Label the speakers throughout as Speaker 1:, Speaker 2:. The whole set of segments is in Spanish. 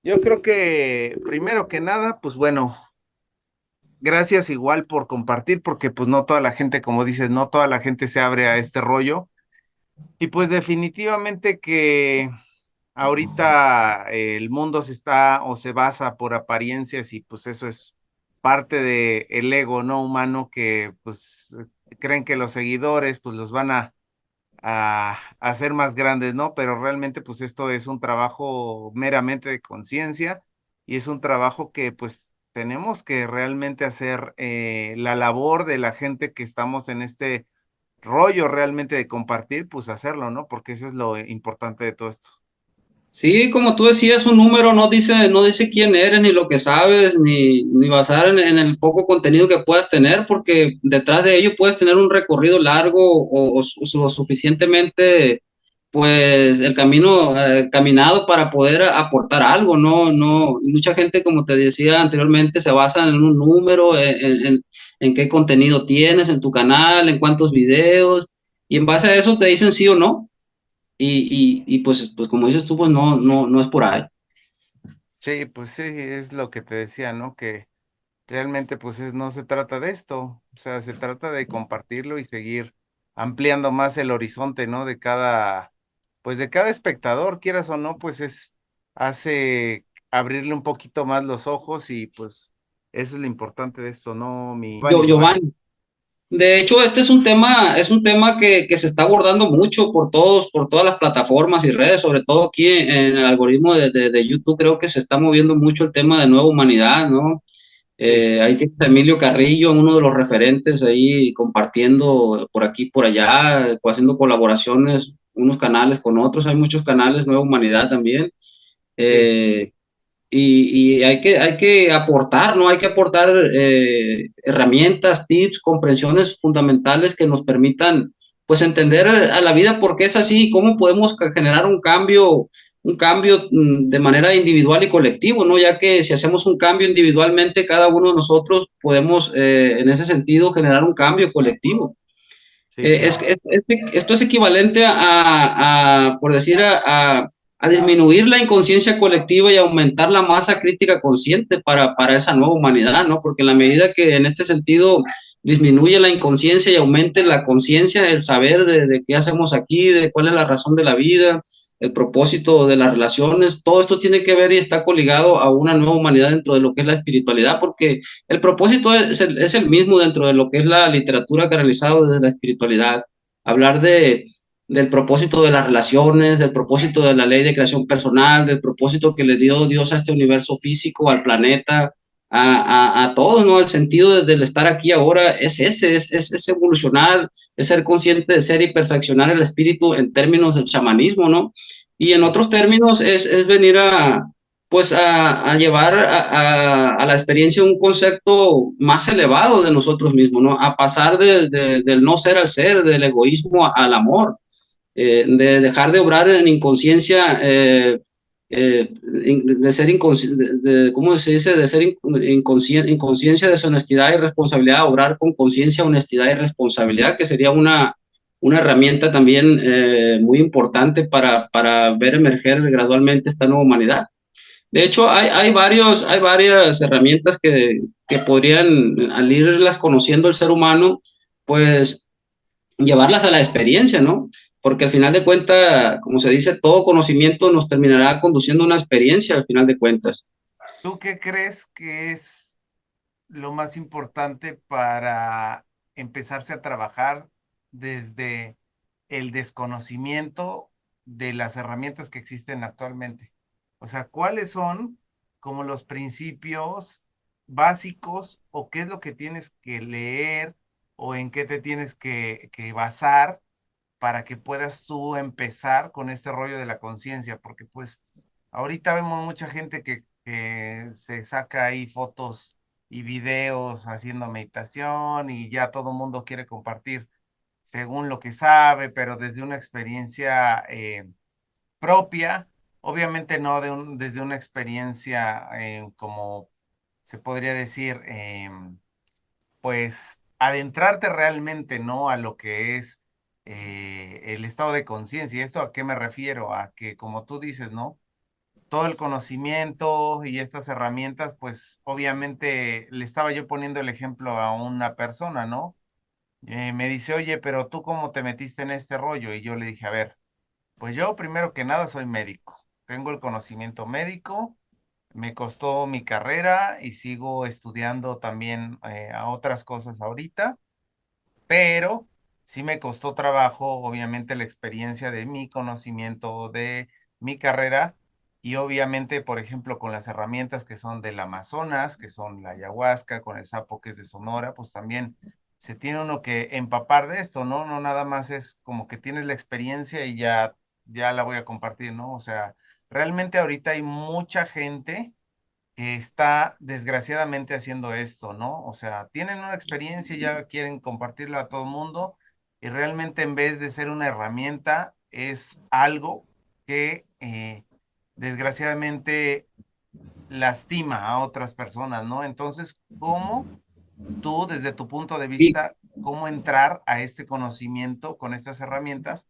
Speaker 1: Yo creo que primero que nada, pues bueno, gracias igual por compartir, porque pues no toda la gente, como dices, no toda la gente se abre a este rollo. Y pues definitivamente que ahorita el mundo se está o se basa por apariencias y pues eso es parte de el ego no humano que pues creen que los seguidores pues los van a hacer más grandes, ¿no? Pero realmente pues esto es un trabajo meramente de conciencia y es un trabajo que pues tenemos que realmente hacer la labor de la gente que estamos en este rollo realmente de compartir, pues hacerlo, ¿no? Porque eso es lo importante de todo esto.
Speaker 2: Sí, como tú decías, un número no dice quién eres, ni lo que sabes, ni basar en el poco contenido que puedas tener, porque detrás de ello puedes tener un recorrido largo o suficientemente, pues, el camino caminado para poder aportar algo, ¿no? No, mucha gente, como te decía anteriormente, se basa en un número, en qué contenido tienes en tu canal, en cuántos videos, y en base a eso te dicen sí o no. Y pues como dices tú, pues no es por ahí.
Speaker 1: Sí, pues sí, es lo que te decía, ¿no? Que realmente pues no se trata de esto, o sea, se trata de compartirlo y seguir ampliando más el horizonte, ¿no? Pues de cada espectador, quieras o no, pues hace abrirle un poquito más los ojos y pues eso es lo importante de esto, ¿no? Giovanni.
Speaker 2: Giovanni, de hecho, este es un tema que se está abordando mucho por todas las plataformas y redes, sobre todo aquí en el algoritmo de YouTube, creo que se está moviendo mucho el tema de nueva humanidad, ¿no?
Speaker 1: Sí,
Speaker 2: Ahí está Emilio Carrillo, uno de los referentes ahí compartiendo por aquí, por allá, haciendo colaboraciones, unos canales con otros, hay muchos canales, Nueva Humanidad también.
Speaker 1: sí,
Speaker 2: Eh, y hay que aportar, ¿no? Hay que aportar herramientas, tips, comprensiones fundamentales que nos permitan, pues, entender a la vida por qué es así y cómo podemos generar un cambio de manera individual y colectivo, ¿no? Ya que si hacemos un cambio individualmente, cada uno de nosotros podemos, en ese sentido, generar un cambio colectivo.
Speaker 1: sí, claro.
Speaker 2: Esto es equivalente por decir, a disminuir la inconsciencia colectiva y aumentar la masa crítica consciente para esa nueva humanidad, ¿no? Porque en la medida que en este sentido disminuye la inconsciencia y aumente la conciencia, el saber de qué hacemos aquí, de cuál es la razón de la vida, el propósito de las relaciones, todo esto tiene que ver y está coligado a una nueva humanidad dentro de lo que es la espiritualidad, porque el propósito es el mismo dentro de lo que es la literatura canalizada desde la espiritualidad. Hablar del propósito de las relaciones, del propósito de la ley de creación personal, del propósito que le dio Dios a este universo físico, al planeta, a todo, ¿no? El sentido del estar aquí ahora es ese, es evolucionar, es ser consciente de ser y perfeccionar el espíritu en términos del chamanismo, ¿no? Y en
Speaker 1: Sí.
Speaker 2: otros términos es venir pues a llevar a la experiencia un concepto más elevado de nosotros mismos, ¿no? A pasar del no ser al ser, del egoísmo al amor, de dejar de obrar en inconsciencia, de ser inconsciente, ¿cómo se dice? De ser inconsciencia, deshonestidad y responsabilidad, a obrar con conciencia, honestidad y responsabilidad, que sería una herramienta también muy importante para ver emerger gradualmente esta nueva humanidad. De hecho, hay varias herramientas que podrían, al irlas conociendo el ser humano, pues llevarlas a la experiencia, ¿no? Porque al final de cuentas, como se dice, todo conocimiento nos terminará conduciendo a una experiencia al final de cuentas.
Speaker 1: ¿Tú qué crees que es lo más importante para empezarse a trabajar desde el desconocimiento de las herramientas que existen actualmente? O sea, ¿cuáles son como los principios básicos o qué es lo que tienes que leer o en qué te tienes que basar para que puedas tú empezar con este rollo de la conciencia? Porque pues ahorita vemos mucha gente que se saca ahí fotos y videos haciendo meditación y ya todo el mundo quiere compartir según lo que sabe, pero desde una experiencia propia, obviamente no desde una experiencia como se podría decir, pues adentrarte realmente, ¿no? A lo que es el estado de conciencia. ¿Y esto a qué me refiero? A que, como tú dices, ¿no? todo el conocimiento y estas herramientas, pues obviamente le estaba yo poniendo el ejemplo a una persona, ¿no? Me dice, oye, pero tú cómo te metiste en este rollo? Y yo le dije, a ver, pues yo primero que nada soy médico, tengo el conocimiento médico, me costó mi carrera y sigo estudiando también a otras cosas ahorita, pero sí me costó trabajo, obviamente, la experiencia de mi conocimiento de mi carrera y obviamente, por ejemplo, con las herramientas que son del Amazonas, que son la ayahuasca, con el sapo que es de Sonora, pues también se tiene uno que empapar de esto, ¿no? No nada más es como que tienes la experiencia y ya la voy a compartir, ¿no? O sea, realmente ahorita hay mucha gente que está desgraciadamente haciendo esto, ¿no? O sea, tienen una experiencia y ya quieren compartirla a todo el mundo y realmente en vez de ser una herramienta es algo que desgraciadamente lastima a otras personas, ¿no? Entonces, ¿cómo tú, desde tu punto de
Speaker 2: Y,
Speaker 1: vista, cómo entrar a este conocimiento con estas herramientas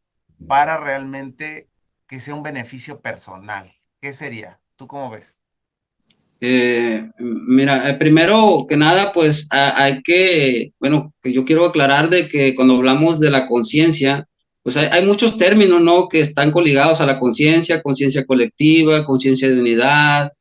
Speaker 1: para realmente que sea un beneficio personal? ¿Qué sería? ¿Tú cómo ves?
Speaker 2: mira, primero que nada, pues hay que, bueno, que yo quiero aclarar de que cuando hablamos de la conciencia, pues hay muchos términos, ¿no? Que están coligados a la conciencia, conciencia colectiva, conciencia de unidad,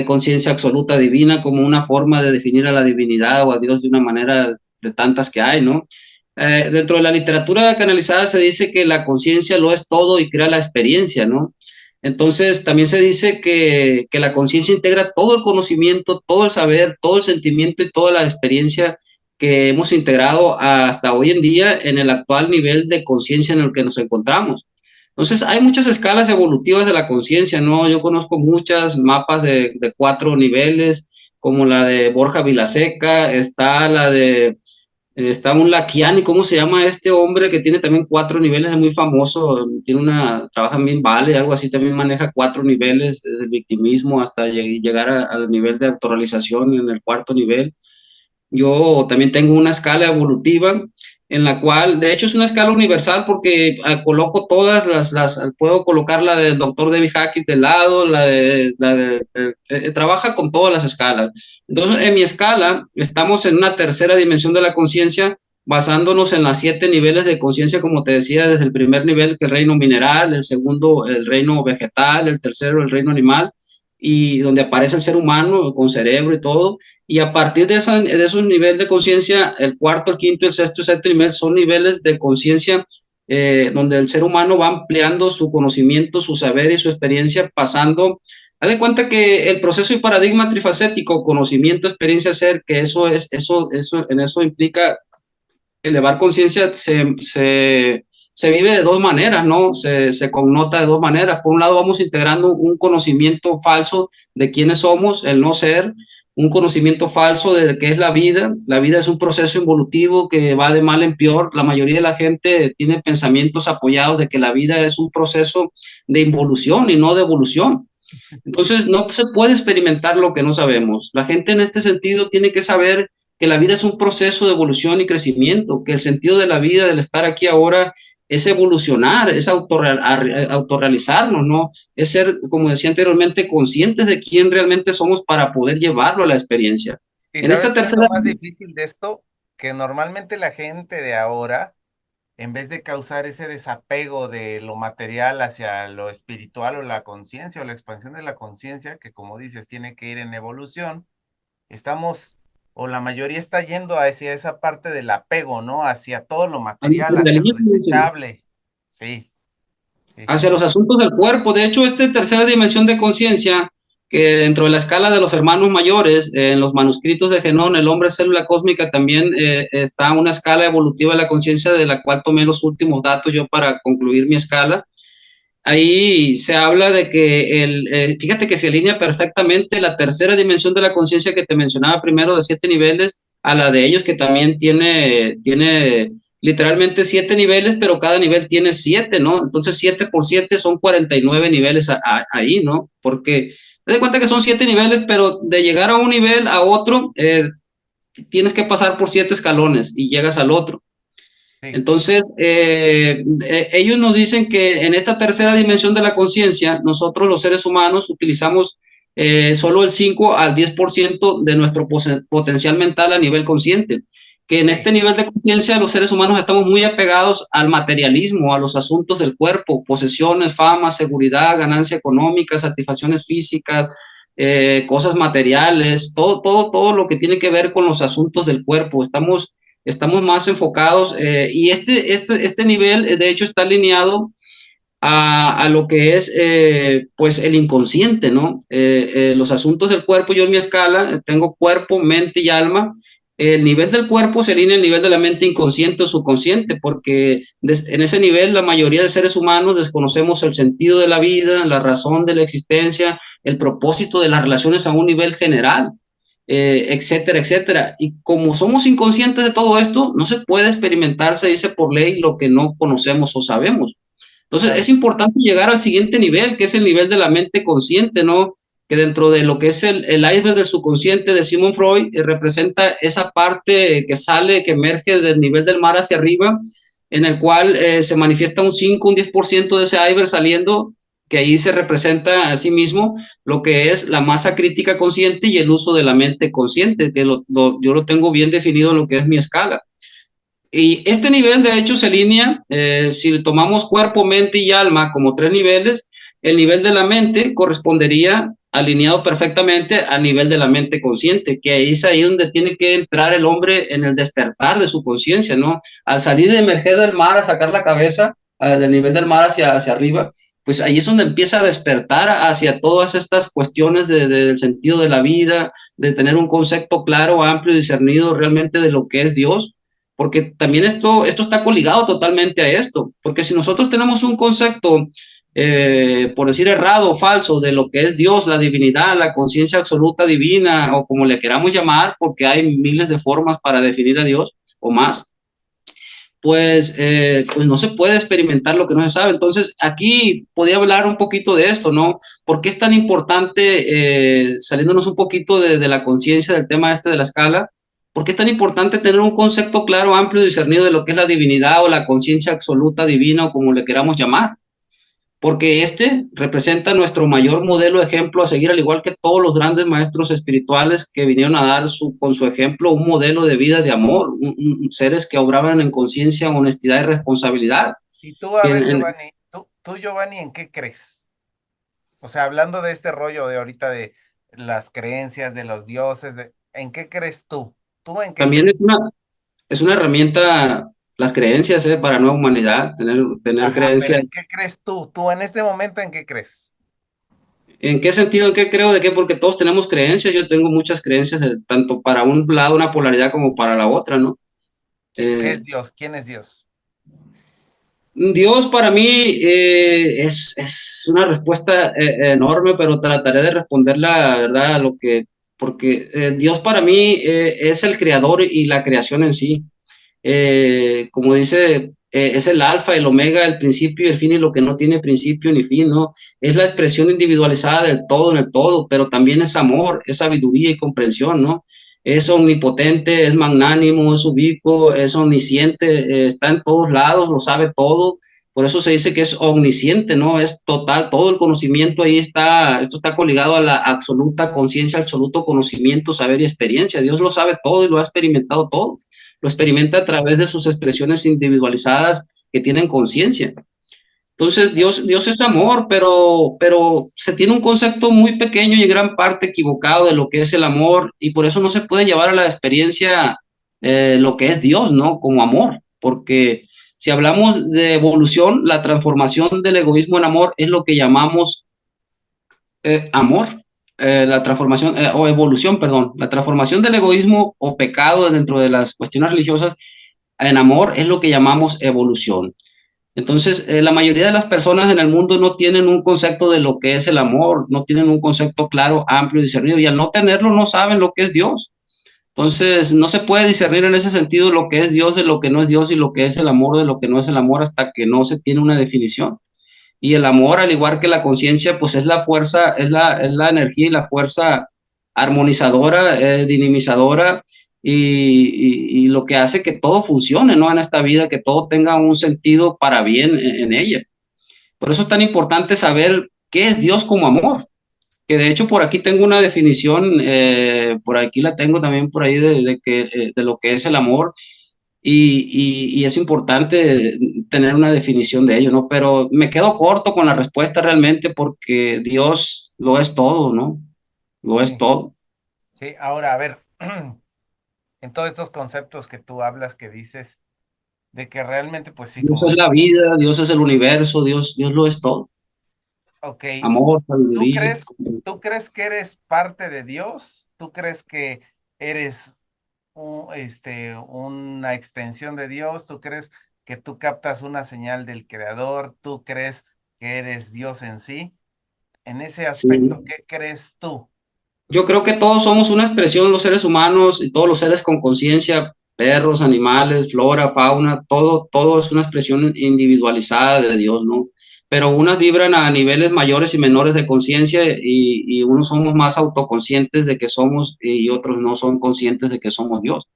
Speaker 2: conciencia absoluta divina, como una forma de definir a la divinidad o a Dios de una manera de tantas que hay, ¿no? Dentro de la literatura canalizada se dice que la conciencia lo es todo y crea la experiencia, ¿no? Entonces, también se dice que la conciencia integra todo el conocimiento, todo el saber, todo el sentimiento y toda la experiencia que hemos integrado hasta hoy en día en el actual nivel de conciencia en el que nos encontramos. Entonces, hay muchas escalas evolutivas de la conciencia, ¿no? Yo conozco muchas mapas de 4 niveles, como la de Borja Vilaseca, está la de está un Lakiani, ¿cómo se llama este hombre que tiene también 4 niveles? Es muy famoso, tiene trabaja bien Vale, algo así, también maneja 4 niveles, desde el victimismo hasta llegar al nivel de autorrealización en el 4 nivel. Yo también tengo una escala evolutiva en la cual, de hecho, es una escala universal porque coloco todas puedo colocar la del doctor David Hawkins de lado, trabaja con todas las escalas. Entonces, en mi escala, estamos en una tercera dimensión de la conciencia, basándonos en las 7 niveles de conciencia, como te decía, desde el primer nivel, que es el reino mineral, el segundo, el reino vegetal, el tercero, el reino animal, y donde aparece el ser humano con cerebro y todo. Y a partir de esos niveles de conciencia, el cuarto, el quinto, el sexto y séptimo nivel son niveles de conciencia donde el ser humano va ampliando su conocimiento, su saber y su experiencia, pasando. Haz de cuenta que el proceso y paradigma trifacético, conocimiento, experiencia, ser, que en eso implica elevar conciencia, se vive de 2 maneras, ¿no? Se connota de 2 maneras. Por un lado, vamos integrando un conocimiento falso de quiénes somos, el no ser, un conocimiento falso de qué es la vida. La vida es un proceso evolutivo que va de mal en peor. La mayoría de la gente tiene pensamientos apoyados de que la vida es un proceso de involución y no de evolución. Entonces, no se puede experimentar lo que no sabemos. La gente en este sentido tiene que saber que la vida es un proceso de evolución y crecimiento, que el sentido de la vida, del estar aquí ahora, es evolucionar, es autorrealizarnos, ¿no? Es ser, como decía anteriormente, conscientes de quién realmente somos para poder llevarlo a la experiencia.
Speaker 1: ¿Y
Speaker 2: En esta
Speaker 1: sabes qué es lo
Speaker 2: tercera.
Speaker 1: más difícil de esto? Que normalmente la gente de ahora, en vez de causar ese desapego de lo material hacia lo espiritual o la conciencia o la expansión de la conciencia, que como dices, tiene que ir en evolución, estamos, o la mayoría está yendo hacia esa parte del apego, ¿no? Hacia todo lo material, hacia lo desechable. Sí, sí,
Speaker 2: Hacia
Speaker 1: sí.
Speaker 2: los asuntos del cuerpo. De hecho, esta tercera dimensión de conciencia, que dentro de la escala de los hermanos mayores, en los manuscritos de Genón, el hombre célula cósmica, también está una escala evolutiva de la conciencia, de la cual tomé los últimos datos yo para concluir mi escala. Ahí se habla de que fíjate que se alinea perfectamente la tercera dimensión de la conciencia que te mencionaba primero, de 7 niveles, a la de ellos, que también tiene literalmente 7 niveles, pero cada nivel tiene 7, ¿no? Entonces 7 por 7 son 49 niveles ahí, ¿no? Porque te das cuenta que son 7 niveles, pero de llegar a un nivel a otro, tienes que pasar por 7 escalones y llegas al otro.
Speaker 1: Sí,
Speaker 2: Entonces, ellos nos dicen que en esta tercera dimensión de la conciencia, nosotros los seres humanos utilizamos solo el 5 al 10% de nuestro potencial mental a nivel consciente, que en
Speaker 1: sí,
Speaker 2: este nivel de conciencia los seres humanos estamos muy apegados al materialismo, a los asuntos del cuerpo, posesiones, fama, seguridad, ganancia económica, satisfacciones físicas, cosas materiales, todo lo que tiene que ver con los asuntos del cuerpo. Estamos más enfocados y este nivel de hecho está alineado a lo que es pues el inconsciente, ¿no? Los asuntos del cuerpo, yo en mi escala tengo cuerpo, mente y alma. El nivel del cuerpo se alinea al nivel de la mente inconsciente o subconsciente, porque en ese nivel la mayoría de seres humanos desconocemos el sentido de la vida, la razón de la existencia, el propósito de las relaciones a un nivel general, etcétera, etcétera. Y como somos inconscientes de todo esto, no se puede experimentar, se dice por ley, lo que no conocemos o sabemos. Entonces, es
Speaker 1: claro.
Speaker 2: importante llegar al siguiente nivel, que es el nivel de la mente consciente, ¿no? Que dentro de lo que es el iceberg del subconsciente de Sigmund Freud, representa esa parte que sale, que emerge del nivel del mar hacia arriba, en el cual se manifiesta un 5, un 10% de ese iceberg saliendo, que ahí se representa a sí mismo lo que es la masa crítica consciente y el uso de la mente consciente, que yo lo tengo bien definido en lo que es mi escala. Y este nivel, de hecho, se alinea, si tomamos cuerpo, mente y alma como tres niveles, el nivel de la mente correspondería alineado perfectamente al nivel de la mente consciente, que es ahí donde tiene que entrar el hombre en el despertar de su conciencia, ¿no? Al salir de emerger del mar, a sacar la cabeza del nivel del mar hacia arriba, pues ahí es donde empieza a despertar hacia todas estas cuestiones del sentido de la vida, de tener un concepto claro, amplio y discernido realmente de lo que es Dios, porque también esto está coligado totalmente a esto, porque si nosotros tenemos un concepto, por decir errado o falso, de lo que es Dios, la divinidad, la conciencia absoluta divina, o como le queramos llamar, porque hay miles de formas para definir a Dios o más, pues no se puede experimentar lo que no se sabe. Entonces, aquí podía hablar un poquito de esto, ¿no? ¿Por qué es tan importante, saliéndonos un poquito de la conciencia del tema este de la escala? ¿Por qué es tan importante tener un concepto claro, amplio y discernido de lo que es la divinidad o la conciencia absoluta divina o como le queramos llamar? Porque este representa nuestro mayor modelo de ejemplo a seguir, al igual que todos los grandes maestros espirituales que vinieron a dar con su ejemplo un modelo de vida de amor, seres que obraban en conciencia, honestidad y responsabilidad.
Speaker 1: Y tú, a
Speaker 2: Que
Speaker 1: ver, Giovanni, Giovanni, ¿en qué crees? O sea, hablando de este rollo de ahorita de las creencias, de los dioses, ¿en qué crees tú? ¿Tú en qué
Speaker 2: también
Speaker 1: crees?
Speaker 2: es una herramienta, las creencias, para nueva humanidad, tener
Speaker 1: Ajá, pero
Speaker 2: creencias.
Speaker 1: ¿en qué crees tú? ¿Tú en este momento en qué crees?
Speaker 2: ¿En qué sentido? ¿En qué creo? ¿De qué? Porque todos tenemos creencias. Yo tengo muchas creencias, tanto para un lado, una polaridad, como para la otra, ¿no?
Speaker 1: ¿Qué
Speaker 2: Eh,
Speaker 1: es Dios? ¿Quién es Dios?
Speaker 2: Dios para mí es una respuesta enorme, pero trataré de responderla, ¿verdad? A lo que, porque Dios para mí es el creador y la creación en sí. Como dice, es el alfa, el omega, el principio y el fin, y lo que no tiene principio ni fin, ¿no? Es la expresión individualizada del todo en el todo, pero también es amor, es sabiduría y comprensión, ¿no? Es omnipotente, es magnánimo, es ubicuo, es omnisciente, está en todos lados, lo sabe todo. Por eso se dice que es omnisciente, ¿no? Es total, todo el conocimiento ahí está, esto está coligado a la absoluta conciencia, absoluto conocimiento, saber y experiencia. Dios lo sabe todo y lo ha experimentado todo, lo experimenta a través de sus expresiones individualizadas que tienen conciencia. Entonces, Dios es amor, pero se tiene un concepto muy pequeño y en gran parte equivocado de lo que es el amor, y por eso no se puede llevar a la experiencia lo que es Dios, ¿no? Como amor, porque si hablamos de evolución, la transformación del egoísmo en amor es lo que llamamos amor, la transformación, o evolución, perdón, la transformación del egoísmo o pecado dentro de las cuestiones religiosas en amor es lo que llamamos evolución. Entonces, la mayoría de las personas en el mundo no tienen un concepto de lo que es el amor, no tienen un concepto claro, amplio y discernido, y al no tenerlo no saben lo que es Dios. Entonces, no se puede discernir en ese sentido lo que es Dios de lo que no es Dios y lo que es el amor de lo que no es el amor hasta que no se tiene una definición. Y el amor, al igual que la conciencia, pues es la fuerza, es la energía y la fuerza armonizadora, dinamizadora, y lo que hace que todo funcione, ¿no? En esta vida, que todo tenga un sentido para bien en ella. Por eso es tan importante saber qué es Dios como amor, que de hecho por aquí tengo una definición, por aquí la tengo también por ahí de lo que es el amor, y es importante tener una definición de ello, ¿no? Pero me quedo corto con la respuesta realmente porque Dios lo es todo, ¿no? Lo es
Speaker 1: Sí,
Speaker 2: todo.
Speaker 1: sí. Ahora, a ver, en todos estos conceptos que tú hablas, que dices, de que realmente, pues sí,
Speaker 2: Dios
Speaker 1: como
Speaker 2: es
Speaker 1: dices,
Speaker 2: la vida, Dios es el universo, Dios lo es todo.
Speaker 1: ok,
Speaker 2: Amor,
Speaker 1: ¿tú
Speaker 2: sabiduría.
Speaker 1: crees, tú crees que eres parte de Dios? ¿Tú crees que eres una extensión de Dios? ¿Tú crees que tú captas una señal del Creador? ¿Tú crees que eres Dios en sí? En ese
Speaker 2: Sí.
Speaker 1: aspecto, ¿qué crees tú?
Speaker 2: Yo creo que todos somos una expresión, los seres humanos y todos los seres con conciencia, perros, animales, flora, fauna, todo es una expresión individualizada de Dios, ¿no? Pero unas vibran a niveles mayores y menores de conciencia y unos somos más autoconscientes de que somos y otros no son conscientes de que somos Dios.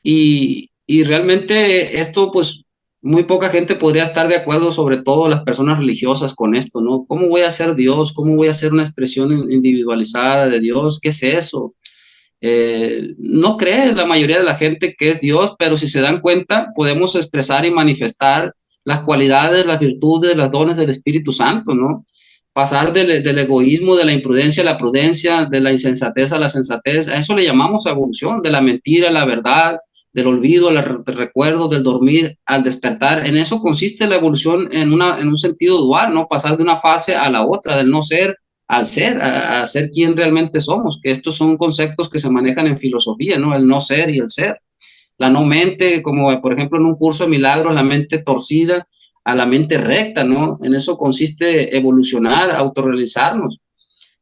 Speaker 2: Y realmente esto, pues, muy poca gente podría estar de acuerdo, sobre todo las personas religiosas, con esto, ¿no? ¿Cómo voy a ser Dios? ¿Cómo voy a ser una expresión individualizada de Dios? ¿Qué es eso? No cree la mayoría de la gente que es Dios, pero si se dan cuenta, podemos expresar y manifestar las cualidades, las virtudes, los dones del Espíritu Santo, ¿no? Pasar del egoísmo, de la imprudencia a la prudencia, de la insensatez a la sensatez, a eso le llamamos evolución, de la mentira a la verdad, del olvido al recuerdo, del dormir al despertar. En eso consiste la evolución en un sentido dual, ¿no? Pasar de una fase a la otra, del no ser al ser, a ser quien realmente somos, que estos son conceptos que se manejan en filosofía, ¿no? El no ser y el ser. La no mente, como por ejemplo en un curso de milagros, la mente torcida a la mente recta, ¿no? En eso consiste evolucionar, autorrealizarnos,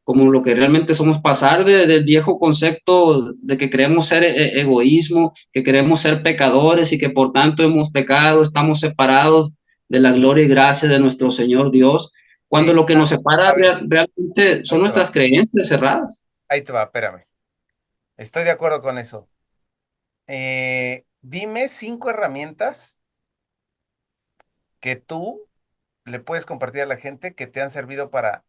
Speaker 2: como lo que realmente somos, pasar del viejo concepto de que queremos ser egoísmo, que queremos ser pecadores y que por tanto hemos pecado, estamos separados de la gloria y gracia de nuestro Señor Dios, cuando
Speaker 1: Sí,
Speaker 2: lo que nos separa
Speaker 1: a ver,
Speaker 2: realmente son
Speaker 1: ahí te
Speaker 2: nuestras
Speaker 1: va,
Speaker 2: creencias cerradas.
Speaker 1: ahí te va, espérame. Estoy de acuerdo con eso. Dime 5 herramientas que tú le puedes compartir a la gente que te han servido para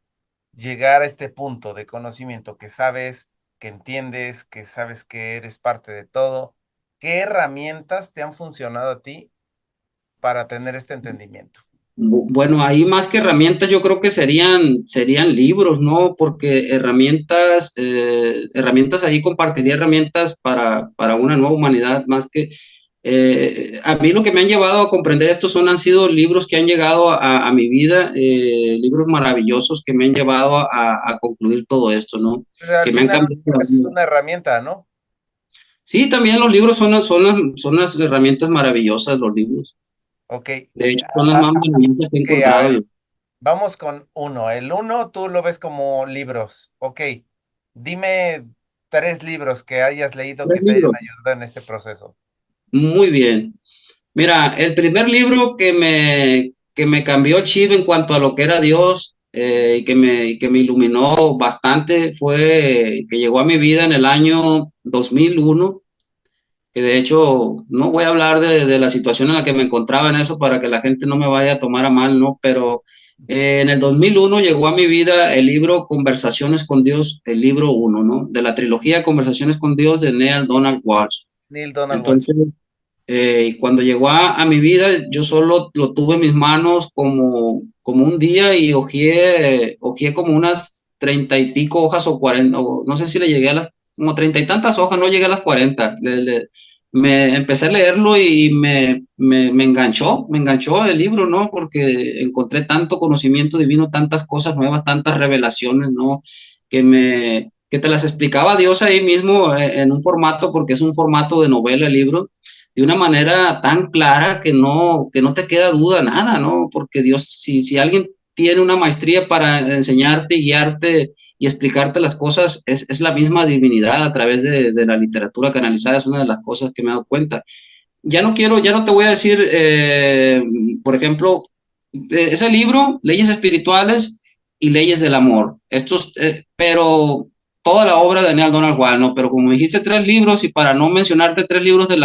Speaker 1: llegar a este punto de conocimiento, que sabes, que entiendes, que sabes que eres parte de todo. ¿Qué herramientas te han funcionado a ti para tener este entendimiento?
Speaker 2: Bueno, ahí más que herramientas, yo creo que serían libros, ¿no? Porque herramientas ahí compartiría herramientas para una nueva humanidad, más que a mí lo que me han llevado a comprender esto han sido libros que han llegado a mi vida, libros maravillosos que me han llevado a concluir todo esto, ¿no?
Speaker 1: O sea, al
Speaker 2: Que me han
Speaker 1: final
Speaker 2: cambiado la
Speaker 1: es
Speaker 2: vida.
Speaker 1: una herramienta, ¿no?
Speaker 2: Sí, también los libros son las herramientas maravillosas, los libros.
Speaker 1: Ok,
Speaker 2: De hecho, son las más maravillosas que he
Speaker 1: a
Speaker 2: encontrado yo.
Speaker 1: ver, vamos con uno. El uno tú lo ves como libros. Ok, dime 3 libros que hayas leído
Speaker 2: Tres
Speaker 1: que te hayan
Speaker 2: libros.
Speaker 1: ayudado en este proceso.
Speaker 2: Muy bien. Mira, el primer libro que me cambió chip en cuanto a lo que era Dios y que me iluminó bastante fue que llegó a mi vida en el año 2001, que de hecho no voy a hablar de la situación en la que me encontraba en eso para que la gente no me vaya a tomar a mal, ¿no? Pero en el 2001 llegó a mi vida el libro Conversaciones con Dios, el libro uno, ¿no? De la trilogía Conversaciones con Dios de Neil Donald Walsh.
Speaker 1: Neil Donald Walsh.
Speaker 2: Entonces, y cuando llegó a mi vida, yo solo lo tuve en mis manos como un día y hojeé como unas 30 y pico hojas o 40, o no sé si le llegué a las, como 30 y tantas hojas, no llegué a las 40. Me empecé a leerlo y me enganchó el libro, ¿no? Porque encontré tanto conocimiento divino, tantas cosas nuevas, tantas revelaciones, ¿no? Que te las explicaba Dios ahí mismo en un formato, porque es un formato de novela el libro de una manera tan clara que no te queda duda nada, ¿no? Porque Dios, si alguien tiene una maestría para enseñarte y guiarte y explicarte las cosas, es la misma divinidad a través de la literatura canalizada, es una de las cosas que me he dado cuenta. Ya no te voy a decir, por ejemplo, ese libro, Leyes Espirituales y Leyes del Amor. Pero toda la obra de Daniel Donald Walsh, ¿no? Pero como dijiste 3 libros, y para no mencionarte 3 libros del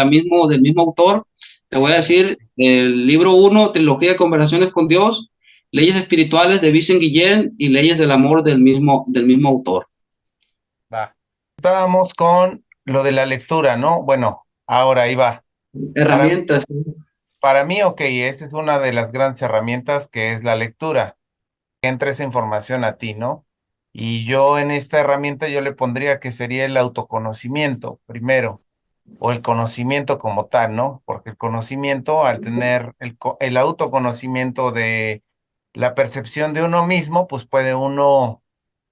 Speaker 2: mismo autor, te voy a decir el libro 1, Trilogía de Conversaciones con Dios, Leyes Espirituales de Vincent Guillén y Leyes del Amor del mismo autor.
Speaker 1: Va. Estábamos con lo de la lectura, ¿no? Bueno, ahora ahí va. Para,
Speaker 2: Herramientas.
Speaker 1: para mí, ok, esa es una de las grandes herramientas que es la lectura. Que entre esa información a ti, ¿no? Y yo en esta herramienta yo le pondría que sería el autoconocimiento primero, o el conocimiento como tal, ¿no? Porque el conocimiento, al tener el autoconocimiento de la percepción de uno mismo, pues puede uno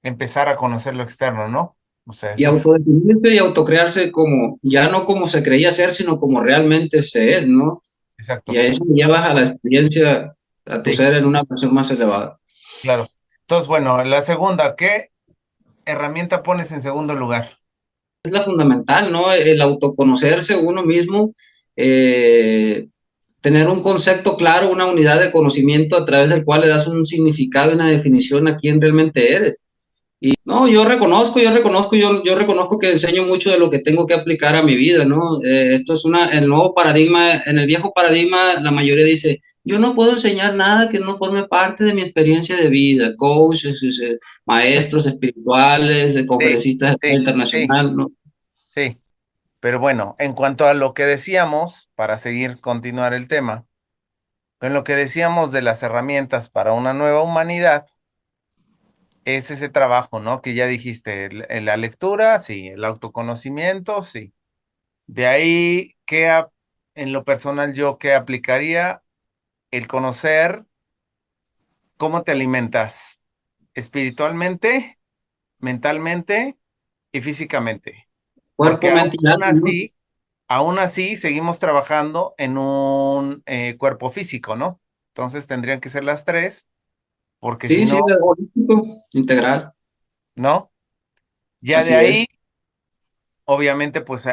Speaker 1: empezar a conocer lo externo, ¿no? O sea,
Speaker 2: Y
Speaker 1: ese es
Speaker 2: autodefinirse y autocrearse como, ya no como se creía ser, sino como realmente se es, ¿no? Y
Speaker 1: exacto.
Speaker 2: ahí llevas a la experiencia, a tu
Speaker 1: Sí,
Speaker 2: ser en una versión más elevada.
Speaker 1: claro. Entonces, bueno, la segunda, ¿qué herramienta pones en segundo lugar?
Speaker 2: Es la fundamental, ¿no? El autoconocerse uno mismo, eh, tener un concepto claro, una unidad de conocimiento a través del cual le das un significado y una definición a quién realmente eres. Y no, yo reconozco que enseño mucho de lo que tengo que aplicar a mi vida, ¿no? Esto es el nuevo paradigma. En el viejo paradigma, la mayoría dice, yo no puedo enseñar nada que no forme parte de mi experiencia de vida. Coaches, maestros espirituales,
Speaker 1: Sí,
Speaker 2: conferencistas
Speaker 1: sí, sí,
Speaker 2: internacional, ¿no?
Speaker 1: sí. Pero bueno, en cuanto a lo que decíamos, para seguir continuar el tema, en lo que decíamos de las herramientas para una nueva humanidad, es ese trabajo, ¿no? Que ya dijiste, la lectura, sí, el autoconocimiento, sí. De ahí, en lo personal yo qué aplicaría? El conocer cómo te alimentas espiritualmente, mentalmente y físicamente. Porque
Speaker 2: Cuerpo, mente y alma, ¿no?
Speaker 1: aún así seguimos trabajando en un cuerpo físico, ¿no? Entonces tendrían que ser las tres, porque si
Speaker 2: Sí, sí,
Speaker 1: no,
Speaker 2: es holístico, integral,
Speaker 1: ¿no? Ya de
Speaker 2: así es.
Speaker 1: ahí, obviamente, pues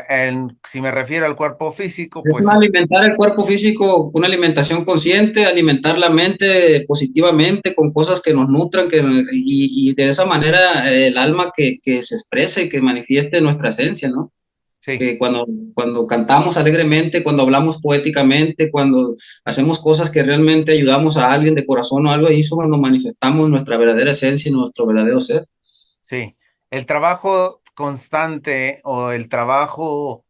Speaker 1: si me refiero al cuerpo físico,
Speaker 2: Es
Speaker 1: pues
Speaker 2: alimentar el cuerpo físico, una alimentación consciente, alimentar la mente positivamente con cosas que nos nutran, y de esa manera el alma que se exprese y que manifieste nuestra esencia, ¿no?
Speaker 1: sí,
Speaker 2: Que cuando cantamos alegremente, cuando hablamos poéticamente, cuando hacemos cosas que realmente ayudamos a alguien de corazón o algo, ahí es cuando manifestamos nuestra verdadera esencia y nuestro verdadero ser.
Speaker 1: sí. El trabajo constante o el trabajo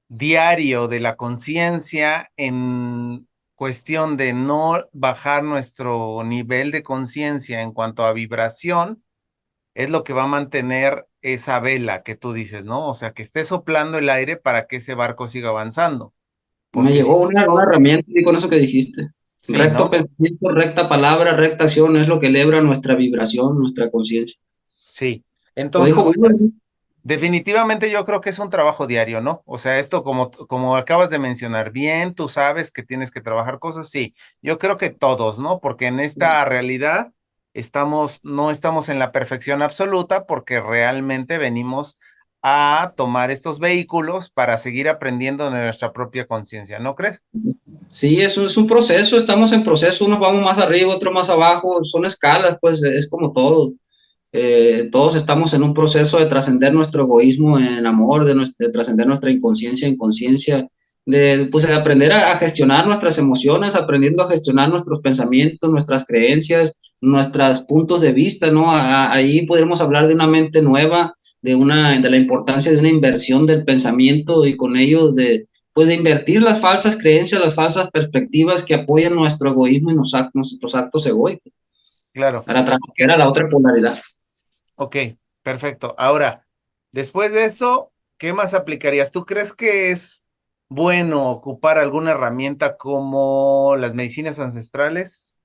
Speaker 1: diario de la conciencia en cuestión de no bajar nuestro nivel de conciencia en cuanto a vibración es lo que va a mantener esa vela que tú dices, ¿no? O sea, que esté soplando el aire para que ese barco siga avanzando.
Speaker 2: Me
Speaker 1: Porque si
Speaker 2: llegó
Speaker 1: tú
Speaker 2: una
Speaker 1: solo,
Speaker 2: herramienta y con eso que dijiste.
Speaker 1: sí,
Speaker 2: Recto
Speaker 1: ¿no?
Speaker 2: pensamiento, recta palabra, recta acción es lo que eleva nuestra vibración, nuestra conciencia.
Speaker 1: Sí.
Speaker 2: Lo
Speaker 1: Entonces,
Speaker 2: dijo
Speaker 1: bueno,
Speaker 2: Buda, ¿no?
Speaker 1: definitivamente yo creo que es un trabajo diario, ¿no? O sea, esto como acabas de mencionar, bien, tú sabes que tienes que trabajar cosas, sí. Yo creo que todos, ¿no? Porque en esta realidad no estamos en la perfección absoluta porque realmente venimos a tomar estos vehículos para seguir aprendiendo de nuestra propia conciencia, ¿no crees?
Speaker 2: Sí, es un proceso, estamos en proceso, unos vamos más arriba, otros más abajo, son escalas, pues es como todo. Todos estamos en un proceso de trascender nuestro egoísmo en amor, de trascender nuestra inconsciencia en conciencia, pues, de aprender a gestionar nuestras emociones, aprendiendo a gestionar nuestros pensamientos, nuestras creencias, nuestros puntos de vista, ¿no? Ahí podremos hablar de una mente nueva, de la importancia de una inversión del pensamiento y con ello pues de invertir las falsas creencias, las falsas perspectivas que apoyan nuestro egoísmo y nuestros actos egoicos,
Speaker 1: Claro.
Speaker 2: para
Speaker 1: Ok,
Speaker 2: transfer a la otra polaridad.
Speaker 1: ok, perfecto. Ahora, después de eso, ¿qué más aplicarías? ¿Tú crees que es bueno ocupar alguna herramienta como las medicinas ancestrales?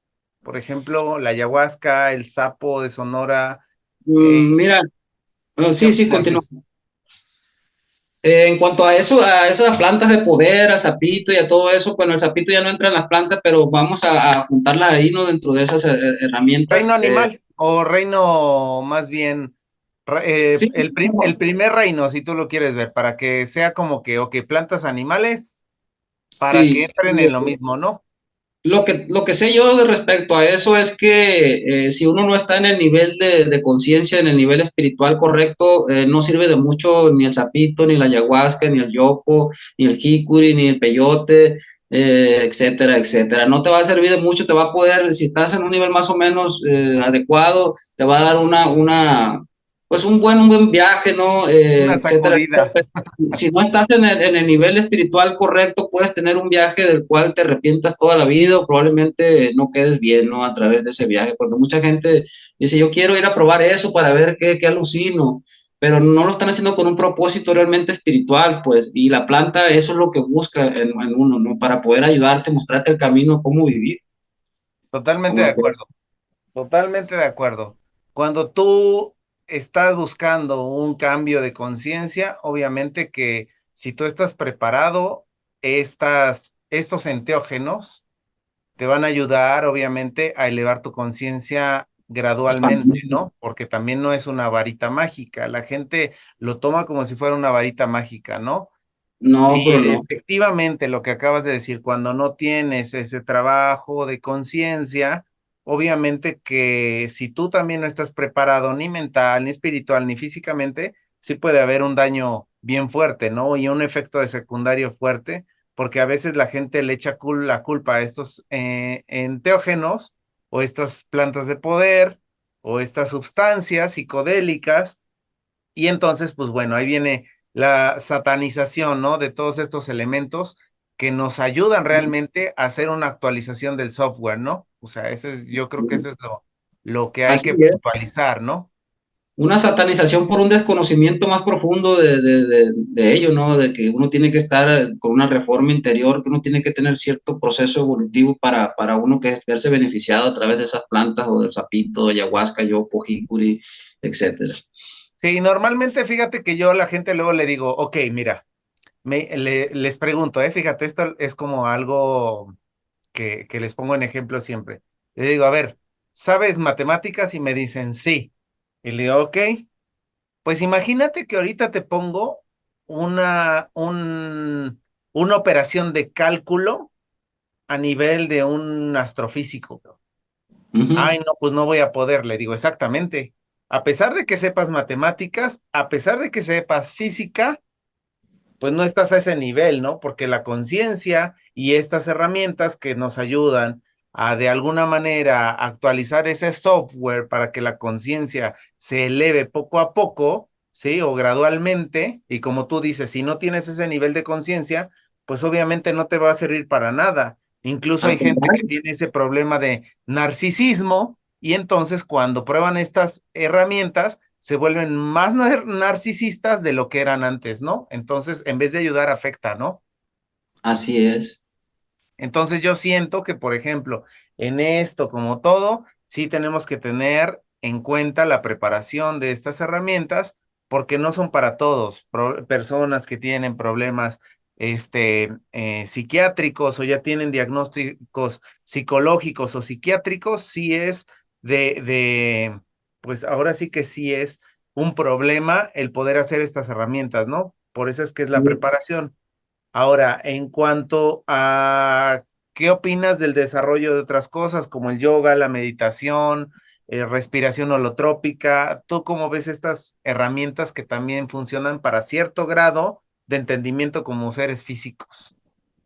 Speaker 1: Por ejemplo, la ayahuasca, el sapo de Sonora. eh,
Speaker 2: Mira,
Speaker 1: ¿Qué
Speaker 2: sí, sí,
Speaker 1: opinas de
Speaker 2: continúa.
Speaker 1: eso?
Speaker 2: En cuanto a eso, a esas plantas de poder, a sapito y a todo eso, bueno, el sapito ya no entra en las plantas, pero vamos a juntarlas ahí, ¿no? Dentro de esas
Speaker 1: ¿Reino
Speaker 2: herramientas.
Speaker 1: animal o reino más bien,
Speaker 2: Sí,
Speaker 1: el primer reino, si tú lo quieres ver, para que sea como que, ok, plantas animales, para que
Speaker 2: sí,
Speaker 1: entren en lo mismo, ¿no?
Speaker 2: Lo que sé yo de respecto a eso es que si uno no está en el nivel de conciencia, en el nivel espiritual correcto, no sirve de mucho ni el sapito, ni la ayahuasca, ni el yopo, ni el jicuri, ni el peyote, etcétera, etcétera. No te va a servir de mucho, te va a poder, si estás en un nivel más o menos adecuado, te va a dar pues un buen viaje, ¿no?
Speaker 1: Una
Speaker 2: Etcétera,
Speaker 1: sacudida.
Speaker 2: si no estás en el nivel espiritual correcto, puedes tener un viaje del cual te arrepientas toda la vida o probablemente no quedes bien, ¿no? A través de ese viaje. Cuando mucha gente dice, yo quiero ir a probar eso para ver qué alucino, pero no lo están haciendo con un propósito realmente espiritual, pues, y la planta eso es lo que busca en uno, ¿no? Para poder ayudarte, mostrarte el camino, cómo vivir,
Speaker 1: Totalmente
Speaker 2: como
Speaker 1: de
Speaker 2: lo que...
Speaker 1: acuerdo. Totalmente de acuerdo. Cuando tú estás buscando un cambio de conciencia, obviamente que si tú estás preparado, estos enteógenos te van a ayudar, obviamente, a elevar tu conciencia gradualmente, ¿no? Porque también no es una varita mágica. La gente lo toma como si fuera una varita mágica, ¿no?
Speaker 2: No,
Speaker 1: Y
Speaker 2: pero no.
Speaker 1: efectivamente, lo que acabas de decir, cuando no tienes ese trabajo de conciencia, obviamente que si tú también no estás preparado ni mental, ni espiritual, ni físicamente, sí puede haber un daño bien fuerte, ¿no? Y un efecto de secundario fuerte, porque a veces la gente le echa la culpa a estos enteógenos o estas plantas de poder o estas sustancias psicodélicas y entonces, pues bueno, ahí viene la satanización, ¿no? De todos estos elementos que nos ayudan realmente a hacer una actualización del software, ¿no? O sea, yo creo que eso es lo que hay
Speaker 2: Así
Speaker 1: que
Speaker 2: es.
Speaker 1: puntualizar, ¿no?
Speaker 2: Una satanización por un desconocimiento más profundo de ello, ¿no? De que uno tiene que estar con una reforma interior, que uno tiene que tener cierto proceso evolutivo para uno que verse beneficiado a través de esas plantas o del sapito, ayahuasca, yopo, jicuri, etcétera.
Speaker 1: Sí, normalmente fíjate que yo a la gente luego le digo, ok, mira, les pregunto, fíjate, esto es como algo que les pongo en ejemplo siempre. Le digo, a ver, ¿sabes matemáticas? Y me dicen, sí. Y le digo, ok. Pues imagínate que ahorita te pongo una operación de cálculo a nivel de un astrofísico.
Speaker 2: Ujú.
Speaker 1: Ay, no, pues no voy a poder, le digo exactamente. A pesar de que sepas matemáticas, a pesar de que sepas física, pues no estás a ese nivel, ¿no? Porque la conciencia y estas herramientas que nos ayudan a de alguna manera actualizar ese software para que la conciencia se eleve poco a poco, ¿sí? O gradualmente, y como tú dices, si no tienes ese nivel de conciencia, pues obviamente no te va a servir para nada. Incluso
Speaker 2: Al
Speaker 1: hay gente que
Speaker 2: contrario.
Speaker 1: tiene ese problema de narcisismo y entonces cuando prueban estas herramientas, se vuelven más narcisistas de lo que eran antes, ¿no? Entonces, en vez de ayudar, afecta, ¿no?
Speaker 2: Así es.
Speaker 1: Entonces, yo siento que, por ejemplo, en esto, como todo, sí tenemos que tener en cuenta la preparación de estas herramientas, porque no son para todos. Personas que tienen problemas, psiquiátricos o ya tienen diagnósticos psicológicos o psiquiátricos, sí es pues ahora sí que sí es un problema el poder hacer estas herramientas, ¿no? Por eso es que es la preparación. Ahora, en cuanto a qué opinas del desarrollo de otras cosas como el yoga, la meditación, respiración holotrópica, ¿tú cómo ves estas herramientas que también funcionan para cierto grado de entendimiento como seres físicos?